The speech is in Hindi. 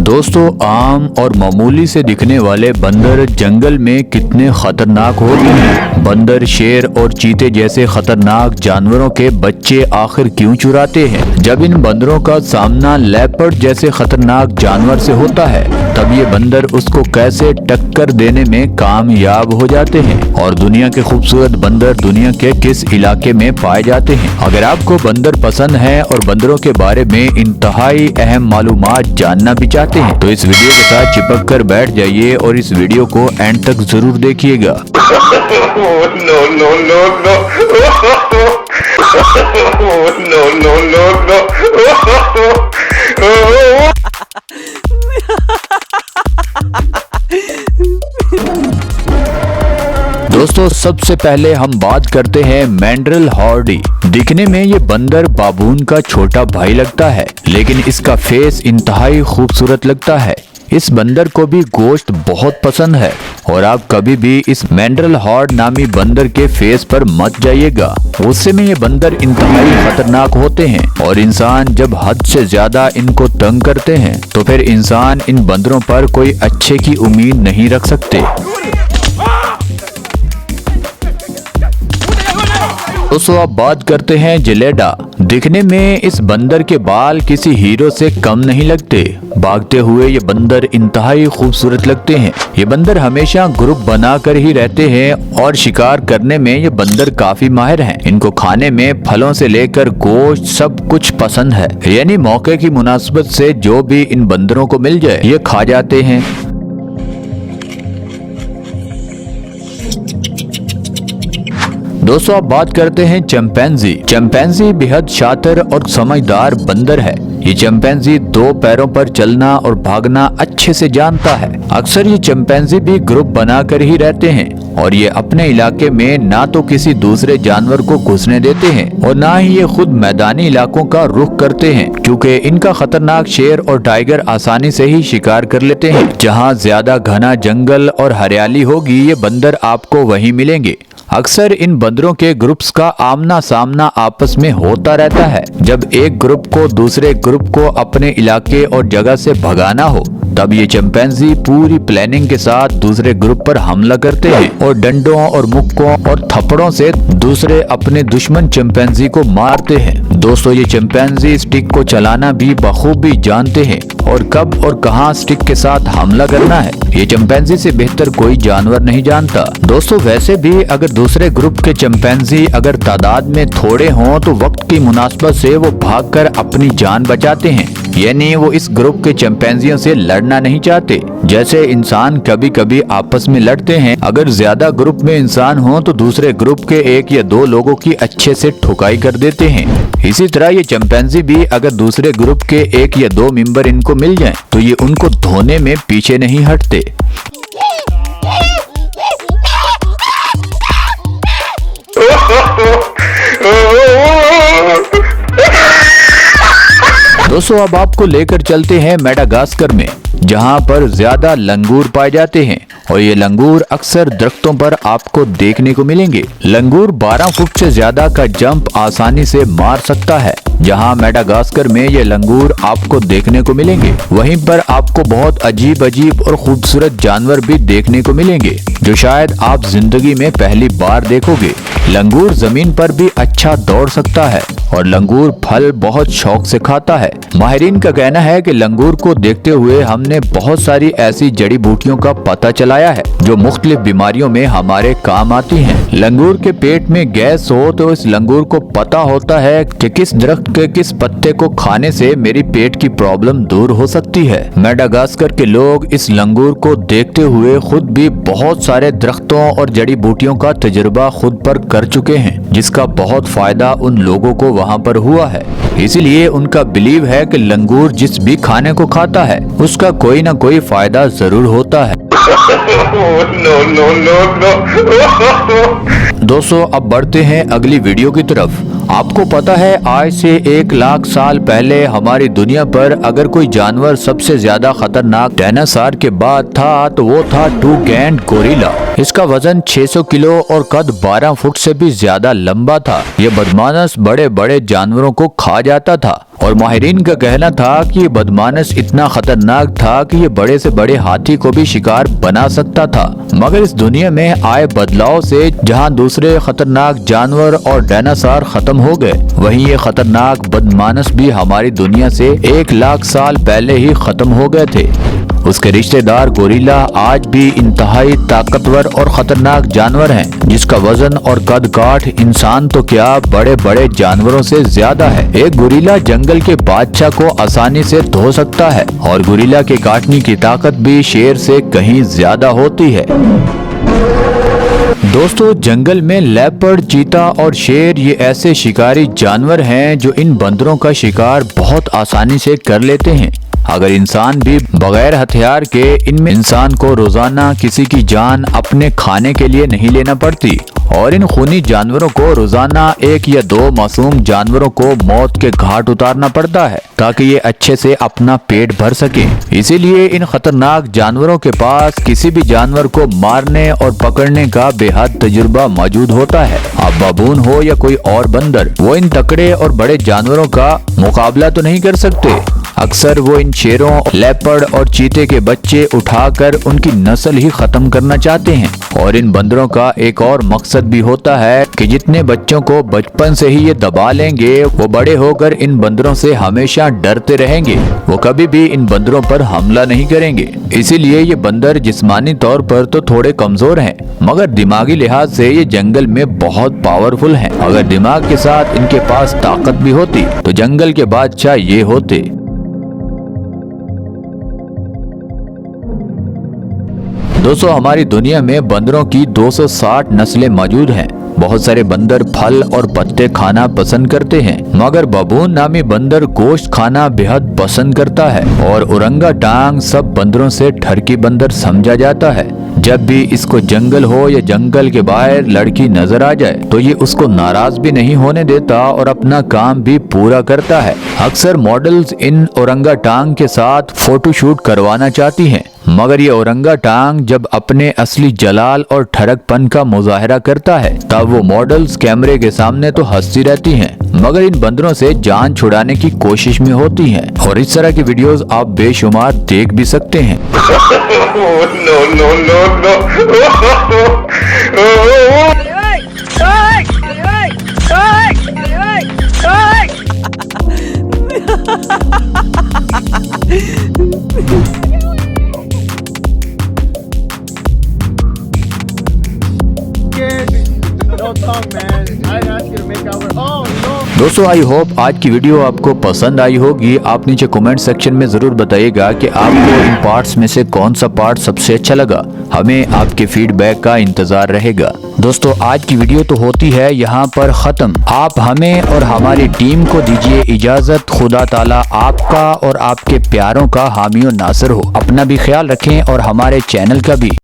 दोस्तों, आम और मामूली से दिखने वाले बंदर जंगल में कितने खतरनाक होते हैं। बंदर, शेर और चीते जैसे खतरनाक जानवरों के बच्चे आखिर क्यों चुराते हैं? जब इन बंदरों का सामना लेपर्ड जैसे खतरनाक जानवर से होता है, तब ये बंदर उसको कैसे टक्कर देने में कामयाब हो जाते हैं। और दुनिया के खूबसूरत बंदर दुनिया के किस इलाके में पाए जाते हैं? अगर आपको बंदर पसंद है और बंदरों के बारे में इंतहाई अहम मालूमात जानना भी चाहते हैं, तो इस वीडियो के साथ चिपक कर बैठ जाइए और इस वीडियो को एंड तक जरूर देखिएगा। दोस्तों, सबसे पहले हम बात करते हैं मैंड्रिल हॉर्डी। दिखने में ये बंदर बाबून का छोटा भाई लगता है, लेकिन इसका फेस इंतहाई खूबसूरत लगता है। इस बंदर को भी गोश्त बहुत पसंद है और आप कभी भी इस मैंड्रिल हॉर्ड नामी बंदर के फेस पर मत जाइएगा। गुस्से में ये बंदर इंतहाई खतरनाक होते हैं और इंसान जब हद से ज्यादा इनको तंग करते हैं, तो फिर इंसान इन बंदरों पर कोई अच्छे की उम्मीद नहीं रख सकते। दोस्तों, अब बात करते हैं जिलेडा। दिखने में इस बंदर के बाल किसी हीरो से कम नहीं लगते। भागते हुए ये बंदर इंतहाई खूबसूरत लगते हैं। ये बंदर हमेशा ग्रुप बनाकर ही रहते हैं और शिकार करने में ये बंदर काफी माहिर हैं। इनको खाने में फलों से लेकर गोश्त सब कुछ पसंद है, यानी मौके की मुनासिबत से जो भी इन बंदरों को मिल जाए ये खा जाते हैं। दोस्तों, अब बात करते हैं चिंपैंजी। चिंपैंजी बेहद शातिर और समझदार बंदर है। ये चिंपैंजी दो पैरों पर चलना और भागना अच्छे से जानता है। अक्सर ये चिंपैंजी भी ग्रुप बनाकर ही रहते हैं और ये अपने इलाके में ना तो किसी दूसरे जानवर को घुसने देते हैं और ना ही ये खुद मैदानी इलाकों का रुख करते हैं, क्योंकि इनका खतरनाक शेर और टाइगर आसानी से ही शिकार कर लेते हैं। जहाँ ज्यादा घना जंगल और हरियाली होगी, ये बंदर आपको वहीं मिलेंगे। अक्सर इन बंदरों के ग्रुप्स का आमना सामना आपस में होता रहता है। जब एक ग्रुप को दूसरे ग्रुप को अपने इलाके और जगह से भगाना हो, तब ये चिंपैंजी पूरी प्लानिंग के साथ दूसरे ग्रुप पर हमला करते हैं और डंडों और मुक्कों और थप्पड़ों से दूसरे अपने दुश्मन चिंपैंजी को मारते हैं। दोस्तों, ये चिंपैंजी स्टिक को चलाना भी बखूबी जानते हैं और कब और कहां स्टिक के साथ हमला करना है, ये चिंपैंजी से बेहतर कोई जानवर नहीं जानता। दोस्तों, वैसे भी अगर दूसरे ग्रुप के चिंपैंजी अगर तादाद में थोड़े हों, तो वक्त की मुनासबत से वो भागकर अपनी जान बचाते हैं, यानी वो इस ग्रुप के चिंपैंजियों से लड़ना नहीं चाहते। जैसे इंसान कभी कभी आपस में लड़ते हैं, अगर ज्यादा ग्रुप में इंसान हो तो दूसरे ग्रुप के एक या दो लोगों की अच्छे से ठुकाई कर देते हैं। इसी तरह ये चिंपैंजी भी अगर दूसरे ग्रुप के एक या दो मेंबर इनको मिल जाएं, तो ये उनको धोने में पीछे नहीं हटते। दोस्तों, अब आपको लेकर चलते हैं मेडागास्कर में, जहां पर ज्यादा लंगूर पाए जाते हैं और ये लंगूर अक्सर दरख्तों पर आपको देखने को मिलेंगे। लंगूर 12 फुट से ज्यादा का जंप आसानी से मार सकता है। जहां मेडागास्कर में ये लंगूर आपको देखने को मिलेंगे, वहीं पर आपको बहुत अजीब अजीब और खूबसूरत जानवर भी देखने को मिलेंगे, जो शायद आप जिंदगी में पहली बार देखोगे। लंगूर जमीन पर भी अच्छा दौड़ सकता है और लंगूर फल बहुत शौक से खाता है। माहिरीन का कहना है कि लंगूर को देखते हुए हमने बहुत सारी ऐसी जड़ी बूटियों का पता चलाया है जो मुख्तलिफ बीमारियों में हमारे काम आती हैं। लंगूर के पेट में गैस हो तो इस लंगूर को पता होता है कि किस दरख्त के किस पत्ते को खाने से मेरी पेट की प्रॉब्लम दूर हो सकती है। मेडागास्कर के लोग इस लंगूर को देखते हुए खुद भी बहुत सारे दरख्तों और जड़ी बूटियों का तजुर्बा खुद पर कर चुके हैं, जिसका बहुत फायदा उन लोगों को वहाँ पर हुआ है। इसीलिए उनका बिलीव है कि लंगूर जिस भी खाने को खाता है, उसका कोई ना कोई फायदा जरूर होता है। दोस्तों, अब बढ़ते हैं अगली वीडियो की तरफ। आपको पता है आज से 1 लाख साल पहले हमारी दुनिया पर अगर कोई जानवर सबसे ज्यादा खतरनाक डायनासोर के बाद था तो वो था टूकैन गोरिल्ला। इसका वजन 600 किलो और कद 12 फुट से भी ज्यादा लंबा था। ये बदमाश बड़े बड़े जानवरों को खा जाता था और माहिरीन का कहना था कि ये बदमाश इतना खतरनाक था कि ये बड़े से बड़े हाथी को भी शिकार बना सकता था। मगर इस दुनिया में आए बदलाव से जहां दूसरे खतरनाक जानवर और डायनासोर खत्म हो गए, वहीं ये खतरनाक बदमाश भी हमारी दुनिया से 1 लाख साल पहले ही खत्म हो गए थे। उसके रिश्तेदार गोरिल्ला आज भी इंतहाई ताकतवर और खतरनाक जानवर हैं, जिसका वजन और कद काठ इंसान तो क्या बड़े बड़े जानवरों से ज्यादा है। एक गोरिल्ला जंगल के बादशाह को आसानी से धो सकता है और गोरिल्ला के काटने की ताकत भी शेर से कहीं ज्यादा होती है। दोस्तों, जंगल में लेपर्ड, चीता और शेर ये ऐसे शिकारी जानवर हैं जो इन बंदरों का शिकार बहुत आसानी से कर लेते हैं। अगर इंसान भी बगैर हथियार के इनमें इंसान को रोजाना किसी की जान अपने खाने के लिए नहीं लेना पड़ती और इन खूनी जानवरों को रोजाना 1 या 2 मासूम जानवरों को मौत के घाट उतारना पड़ता है ताकि ये अच्छे से अपना पेट भर सके। इसीलिए इन खतरनाक जानवरों के पास किसी भी जानवर को मारने और पकड़ने का बेहद तजुर्बा मौजूद होता है। अब बाबून हो या कोई और बंदर, वो इन तकड़े और बड़े जानवरों का मुकाबला तो नहीं कर सकते। अक्सर वो इन शेरों, लेपर्ड और चीते के बच्चे उठाकर उनकी नस्ल ही खत्म करना चाहते हैं। और इन बंदरों का एक और मकसद भी होता है कि जितने बच्चों को बचपन से ही ये दबा लेंगे, वो बड़े होकर इन बंदरों से हमेशा डरते रहेंगे। वो कभी भी इन बंदरों पर हमला नहीं करेंगे। इसीलिए ये बंदर जिस्मानी तौर पर तो थोड़े कमजोर हैं, मगर दिमागी लिहाज से ये जंगल में बहुत पावरफुल हैं। अगर दिमाग के साथ इनके पास ताकत भी होती तो जंगल के बादशाह ये होते। दोस्तों, हमारी दुनिया में बंदरों की 260 नस्लें मौजूद हैं। बहुत सारे बंदर फल और पत्ते खाना पसंद करते हैं, मगर बबून नामी बंदर गोश्त खाना बेहद पसंद करता है और ओरंगटांग सब बंदरों से ठरकी बंदर समझा जाता है। जब भी इसको जंगल हो या जंगल के बाहर लड़की नजर आ जाए तो ये उसको नाराज भी नहीं होने देता और अपना काम भी पूरा करता है। अक्सर मॉडल्स इन ओरंगटांग के साथ फोटोशूट करवाना चाहती हैं, मगर ये ओरंगटांग जब अपने असली जलाल और ठरकपन का मुजाहरा करता है तब वो मॉडल्स कैमरे के सामने तो हंसती रहती हैं, मगर इन बंदरों से जान छुड़ाने की कोशिश में होती हैं। और इस तरह की वीडियोस आप बेशुमार देख भी सकते हैं। दोस्तों, आई होप आज की वीडियो आपको पसंद आई होगी। आप नीचे कमेंट सेक्शन में जरूर बताइएगा कि आपको इन पार्ट्स में से कौन सा पार्ट सबसे अच्छा लगा। हमें आपके फीडबैक का इंतजार रहेगा। दोस्तों, आज की वीडियो तो होती है यहाँ पर खत्म। आप हमें और हमारी टीम को दीजिए इजाजत। खुदा ताला आपका और आपके प्यारों का हामी और नासिर हो। अपना भी ख्याल रखें और हमारे चैनल का भी।